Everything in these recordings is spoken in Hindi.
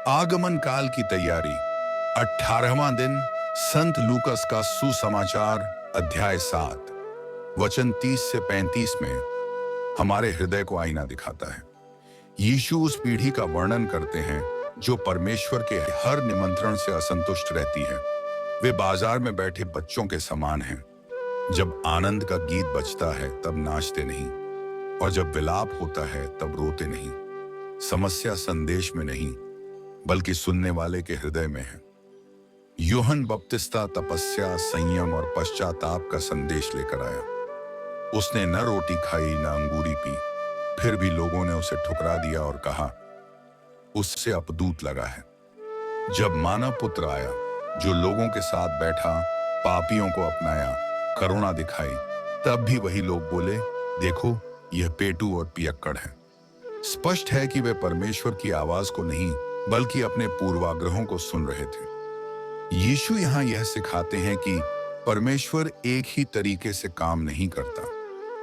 आगमन काल की तैयारी। 18वां दिन। संत लूकस का सुसमाचार, अध्याय 7, वचन 30 से 35 में हमारे हृदय को आईना दिखाता है। यीशु उस पीढ़ी का वर्णन करते हैं जो परमेश्वर के हर निमंत्रण से असंतुष्ट रहती है। वे बाजार में बैठे बच्चों के समान हैं। जब आनंद का गीत बजता है तब नाचते नहीं, और जब विलाप होता है तब रोते नहीं। समस्या संदेश में नहीं, बल्कि सुनने वाले के हृदय में है। यूहन्ना बपतिस्ता तपस्या, संयम और पश्चाताप का संदेश लेकर आया। उसने न रोटी खाई न अंगूरी पी, फिर भी लोगों ने उसे ठुकरा दिया और कहा, उससे अपदूत लगा है। जब मानव पुत्र आया, जो लोगों के साथ बैठा, पापियों को अपनाया, करुणा दिखाई, तब भी वही लोग बोले, देखो यह पेटू और पियक्कड़ है। स्पष्ट है कि वे परमेश्वर की आवाज को नहीं, बल्कि अपने पूर्वाग्रहों को सुन रहे थे। यीशु यहाँ यह सिखाते हैं कि परमेश्वर एक ही तरीके से काम नहीं करता।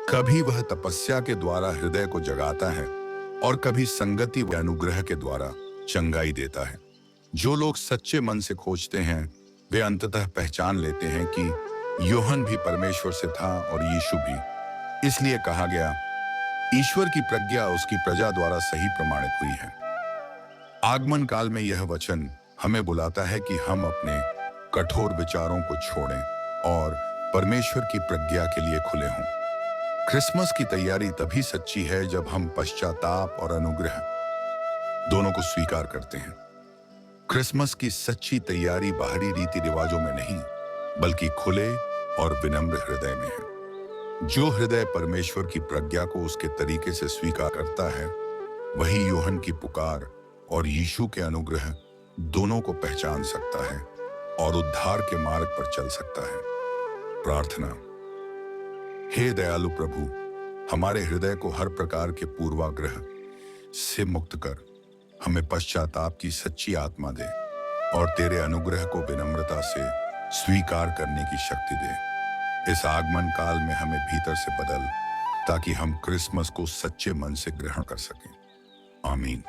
कभी वह तपस्या के द्वारा हृदय को जगाता है, और कभी संगति व अनुग्रह के द्वारा चंगाई देता है। जो लोग सच्चे मन से खोजते हैं, वे अंततः पहचान लेते हैं कि यूहन्ना भी परमेश्वर से था और यीशु भी। इसलिए कहा गया, ईश्वर की प्रज्ञा उसकी प्रजा द्वारा सही प्रमाणित हुई है। आगमन काल में यह वचन हमें बुलाता है कि हम अपने कठोर विचारों को छोड़ें और परमेश्वर की प्रज्ञा के लिए खुले हों। क्रिसमस की तैयारी तभी सच्ची है जब हम पश्चाताप और अनुग्रह दोनों को स्वीकार करते हैं। क्रिसमस की सच्ची तैयारी बाहरी रीति रिवाजों में नहीं, बल्कि खुले और विनम्र हृदय में है। जो हृदय परमेश्वर की प्रज्ञा को उसके तरीके से स्वीकार करता है, वही यूहन्ना की पुकार और यीशु के अनुग्रह दोनों को पहचान सकता है और उद्धार के मार्ग पर चल सकता है। प्रार्थना। हे दयालु प्रभु, हमारे हृदय को हर प्रकार के पूर्वाग्रह से मुक्त कर हमें पश्चाताप की सच्ची आत्मा दे और तेरे अनुग्रह को विनम्रता से स्वीकार करने की शक्ति दे। इस आगमन काल में हमें भीतर से बदल, ताकि हम क्रिसमस को सच्चे मन से ग्रहण कर सकें। आमीन।